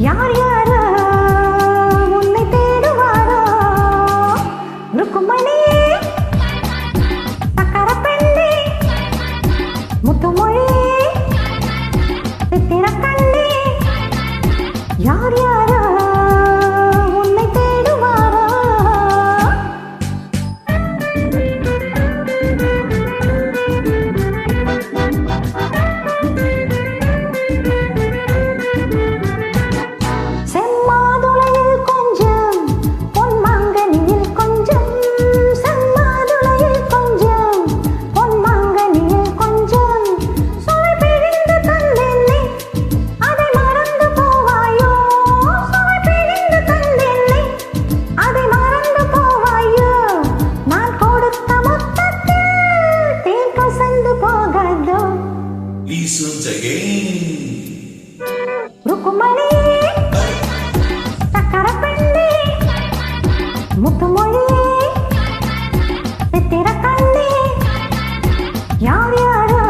யார் யாரோ உன்னை தேடுவாரோ ருக்குமணி சக்கர பெண்ணே முத்துமொழி சித்திர கண்ணே யார் யாரோ உன்னை தேடுவாரோ செம்மாதுளையில் கொஞ்சம் பொன்மாங்கனியில் கொஞ்சம் செம்மாதுளையில் கொஞ்சம் பொன்மாங்கனியில் கொஞ்சம் சுவை பிழிந்து தந்தென்னை அதை மறந்து போவாயோ சுவை பிழிந்து தந்தென்னை அதை மறந்து போவாயோ நான் கொடுத்த மொத்தத்தில் தேன் கசந்து போகாதோ Please once again. ருக்குமணி சக்கர பெண்ணே முத்துமொழி சித்திர கண்ணே யார் யாரோ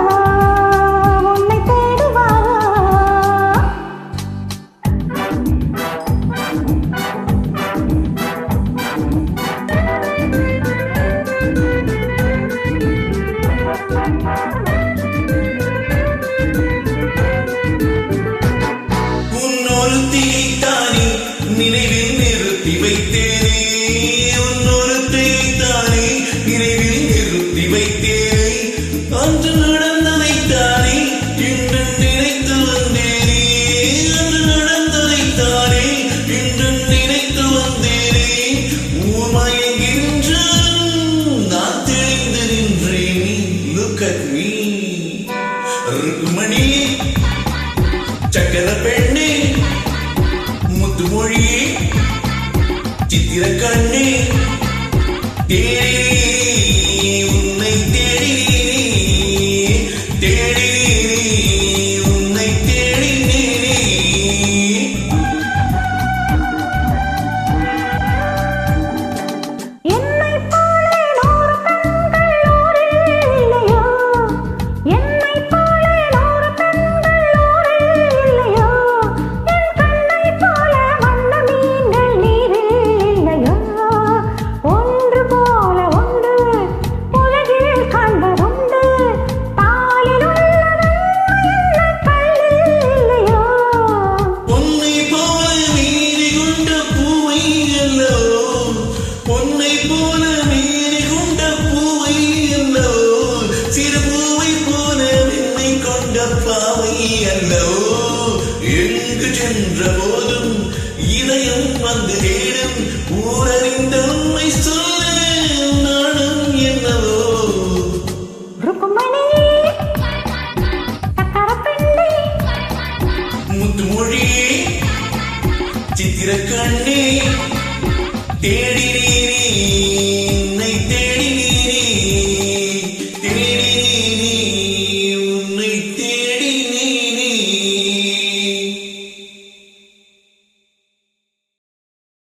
உன்னை தேடுவாரோ உன்னொரு தீத்தானே நினைவில் நிறுத்தி வைத்தேனே உன்னொரு தீத்தானே நினைவில் நிறுத்தி வைத்தேனே அன்று நடந்ததைத்தானே இன்று நினைத்து வந்தேனே அன்று நடந்ததைத்தானே இன்று நினைத்து வந்தேனே ஊர்மயங்கின்றாலும் நான் தெளிந்து நின்றேனே Look at me ருக்குமணி சக்கர பெண்ணே முத்துமொழி சித்திர கண்ணே தேடி உன்னை தேடி உன்னை தேடினேனே என்னைப் போலே நூறு பெண்கள் ஊரில் இல்லையோ என்னைப் போலே நூறு பெண்கள் ஊரில் இல்லையோ என் கண்ணைப் போல வண்ண மீன்கள் நீரில் இல்லையோ ஒன்று போல ஒன்று உலகில் காண்பதுண்டு பாலில் உள்ளதென்ன கல்லில் இல்லையோ பொன்னை போல நீரி கொண்ட பூவை அல்லோ பொன்னை போல நீரி கொண்ட பூவை அல்லோ சிறு பூவை போல வெண்ணை கொண்ட பாவை அல்லோ எங்கு சென்ற போதும் இதயம் வந்து தேடும் ஊரறிந்த